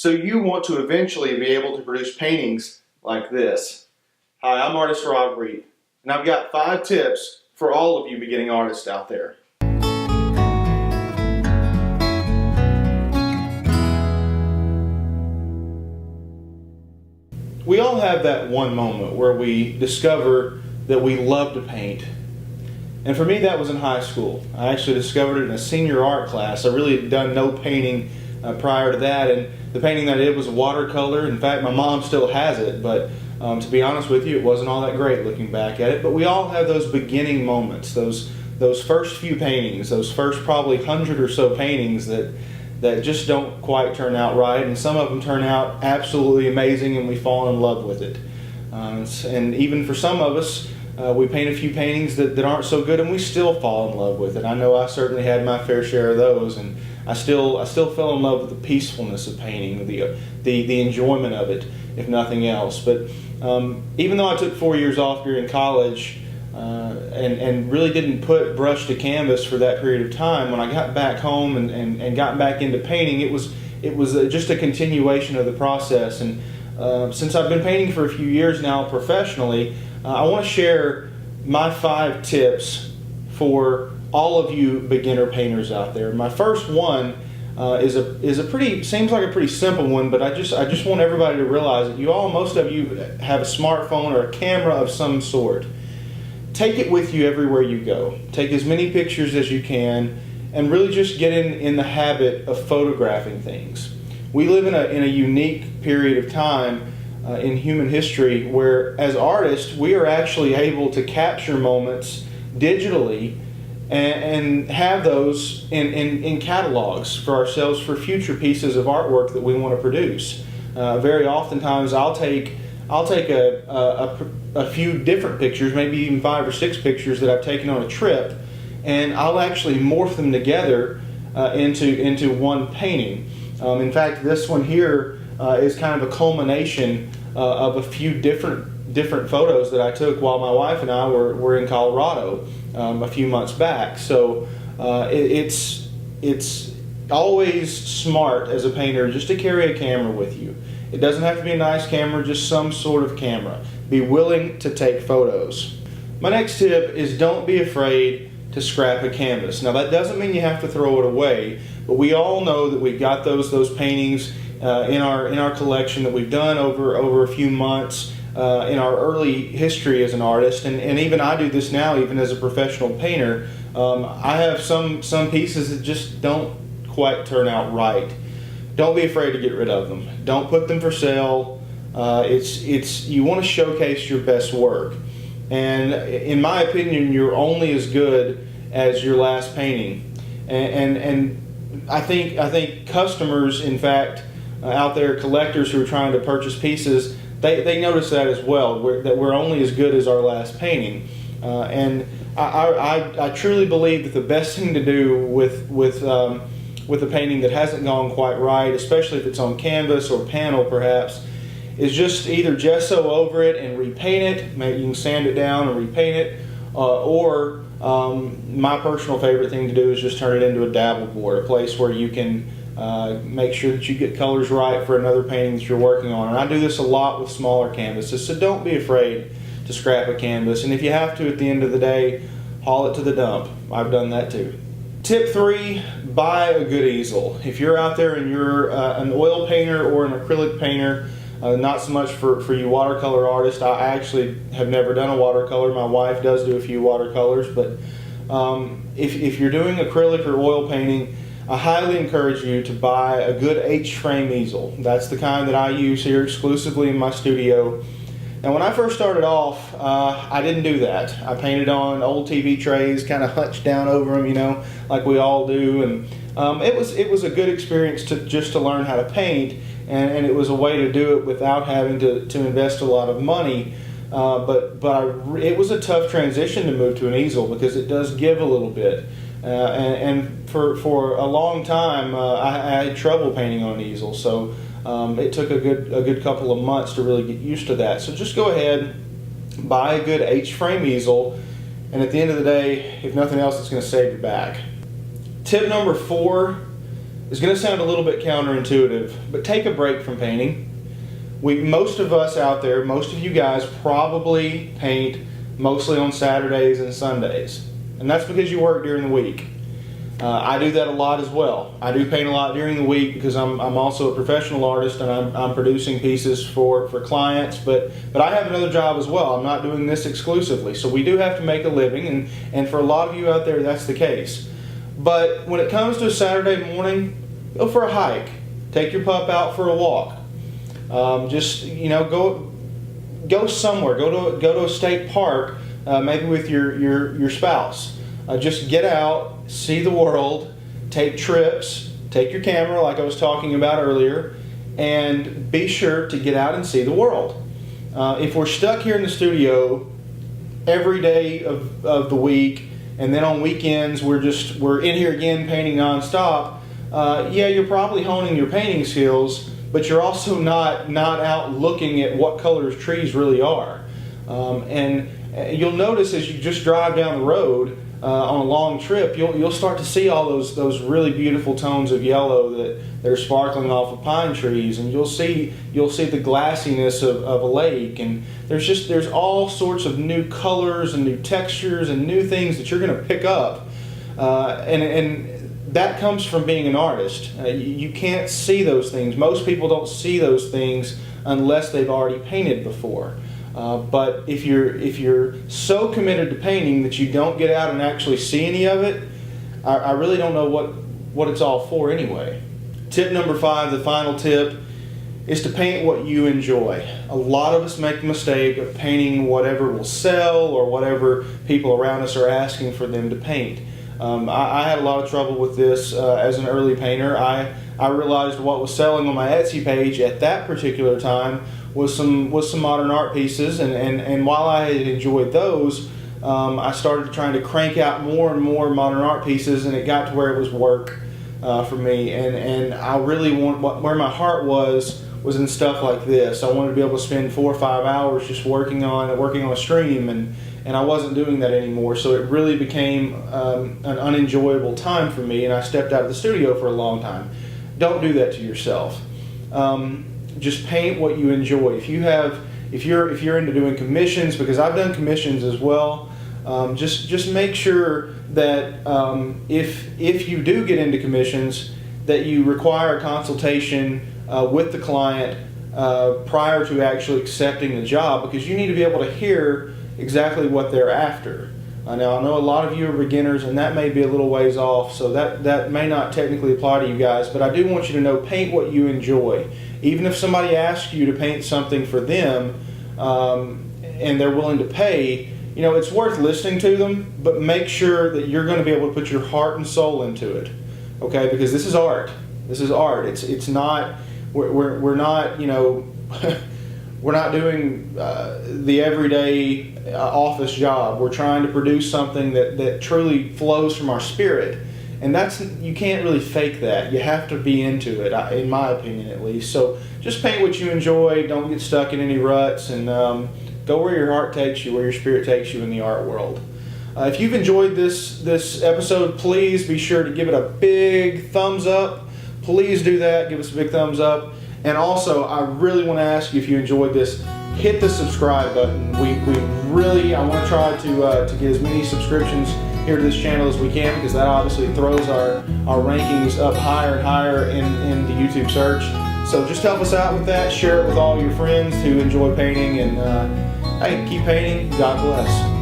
So you want to eventually be able to produce paintings like this. Hi, I'm artist Rob Reep, and I've got 5 tips for all of you beginning artists out there. We all have that one moment where we discover that we love to paint. And for me, that was in high school. I actually discovered it in a senior art class. I really had done no painting prior to that, and the painting that I did was a watercolor. In fact, my mom still has it, but to be honest with you, it wasn't all that great looking back at it. But we all have those beginning moments, those first few paintings, those first probably 100 or so paintings that just don't quite turn out right, and some of them turn out absolutely amazing and we fall in love with it. And even for some of us, we paint a few paintings that aren't so good and we still fall in love with it. I know I certainly had my fair share of those, and I still fell in love with the peacefulness of painting, the enjoyment of it, if nothing else. But even though I took 4 years off during college and really didn't put brush to canvas for that period of time, when I got back home and got back into painting, it was just a continuation of the process. And since I've been painting for a few years now professionally, I want to share my 5 tips for all of you beginner painters out there. My first one seems like a pretty simple one, but I just want everybody to realize that most of you have a smartphone or a camera of some sort. Take it with you everywhere you go. Take as many pictures as you can, and really just get in the habit of photographing things. We live in a unique period of time in human history where, as artists, we are actually able to capture moments digitally and have those in catalogs for ourselves for future pieces of artwork that we want to produce. Very oftentimes I'll take a few different pictures, maybe even 5 or 6 pictures that I've taken on a trip, and I'll actually morph them together into one painting. In fact, this one here is kind of a culmination of a few different photos that I took while my wife and I were in Colorado a few months back. So it's always smart as a painter just to carry a camera with you. It doesn't have to be a nice camera, just some sort of camera. Be willing to take photos. My next tip is don't be afraid to scrap a canvas. Now that doesn't mean you have to throw it away, but we all know that we've got those paintings in our collection that we've done over a few months in our early history as an artist, and even I do this now, even as a professional painter. I have some pieces that just don't quite turn out right. Don't be afraid to get rid of them. Don't put them for sale. You want to showcase your best work, and in my opinion, you're only as good as your last painting. And I think customers, in fact, out there, collectors who are trying to purchase pieces, they notice that as well, that we're only as good as our last painting. And I truly believe that the best thing to do with a painting that hasn't gone quite right, especially if it's on canvas or panel perhaps, is just either gesso over it and repaint it. Maybe you can sand it down and repaint it, or my personal favorite thing to do is just turn it into a dabble board, a place where you can make sure that you get colors right for another painting that you're working on. And I do this a lot with smaller canvases, so don't be afraid to scrap a canvas. And if you have to, at the end of the day, haul it to the dump. I've done that too. Tip 3, buy a good easel. If you're out there and you're an oil painter or an acrylic painter, not so much for you watercolor artists. I actually have never done a watercolor. My wife does do a few watercolors, but if you're doing acrylic or oil painting, I highly encourage you to buy a good H-frame easel. That's the kind that I use here exclusively in my studio. And when I first started off, I didn't do that. I painted on old TV trays, kind of hunched down over them, like we all do. And it was a good experience just to learn how to paint, and it was a way to do it without having to invest a lot of money. It was a tough transition to move to an easel because it does give a little bit. And for a long time, I had trouble painting on an easel. So it took a good couple of months to really get used to that. So just go ahead, buy a good H-frame easel, and at the end of the day, if nothing else, it's going to save your back. Tip number 4, is going to sound a little bit counterintuitive, but take a break from painting. Most of us out there, most of you guys probably paint mostly on Saturdays and Sundays. And that's because you work during the week. I do that a lot as well. I do paint a lot during the week because I'm also a professional artist and I'm producing pieces for clients, but I have another job as well. I'm not doing this exclusively. So we do have to make a living, and for a lot of you out there, that's the case. But when it comes to a Saturday morning, go for a hike. Take your pup out for a walk. Just, go somewhere. Go to a state park, maybe with your spouse. Just get out, see the world, take trips, take your camera like I was talking about earlier, and be sure to get out and see the world. If we're stuck here in the studio every day of the week, and then on weekends we're in here again painting nonstop, yeah, you're probably honing your painting skills, but you're also not out looking at what colors trees really are. And you'll notice as you just drive down the road on a long trip, you'll start to see all those really beautiful tones of yellow that are sparkling off of pine trees, and you'll see the glassiness of a lake, and there's all sorts of new colors and new textures and new things that you're going to pick up, and that comes from being an artist. You can't see those things. Most people don't see those things unless they've already painted before. But if you're so committed to painting that you don't get out and actually see any of it, I really don't know what it's all for anyway. Tip number 5, the final tip, is to paint what you enjoy. A lot of us make the mistake of painting whatever will sell or whatever people around us are asking for them to paint. I had a lot of trouble with this as an early painter. I realized what was selling on my Etsy page at that particular time was some modern art pieces, and while I had enjoyed those, I started trying to crank out more and more modern art pieces, and it got to where it was work for me, and I really where my heart was in stuff like this. I wanted to be able to spend 4 or 5 hours just working on a stream, and I wasn't doing that anymore, so it really became an unenjoyable time for me, and I stepped out of the studio for a long time. Don't do that to yourself. Just paint what you enjoy. If you're into doing commissions, because I've done commissions as well, just make sure that if you do get into commissions, that you require a consultation with the client prior to actually accepting the job, because you need to be able to hear exactly what they're after. Now, I know a lot of you are beginners, and that may be a little ways off, so that may not technically apply to you guys, but I do want you to know, paint what you enjoy. Even if somebody asks you to paint something for them and they're willing to pay, it's worth listening to them, but make sure that you're going to be able to put your heart and soul into it, okay? Because this is art. This is art. It's not, we're not, we're not doing the everyday office job. We're trying to produce something that truly flows from our spirit. And you can't really fake that. You have to be into it, in my opinion at least. So just paint what you enjoy. Don't get stuck in any ruts, and go where your heart takes you, where your spirit takes you in the art world. If you've enjoyed this episode, please be sure to give it a big thumbs up. Please do that. Give us a big thumbs up. And also, I really want to ask you, if you enjoyed this, hit the subscribe button. I want to try to get as many subscriptions here to this channel as we can, because that obviously throws our rankings up higher and higher in the YouTube search. So just help us out with that. Share it with all your friends who enjoy painting, and hey, keep painting. God bless.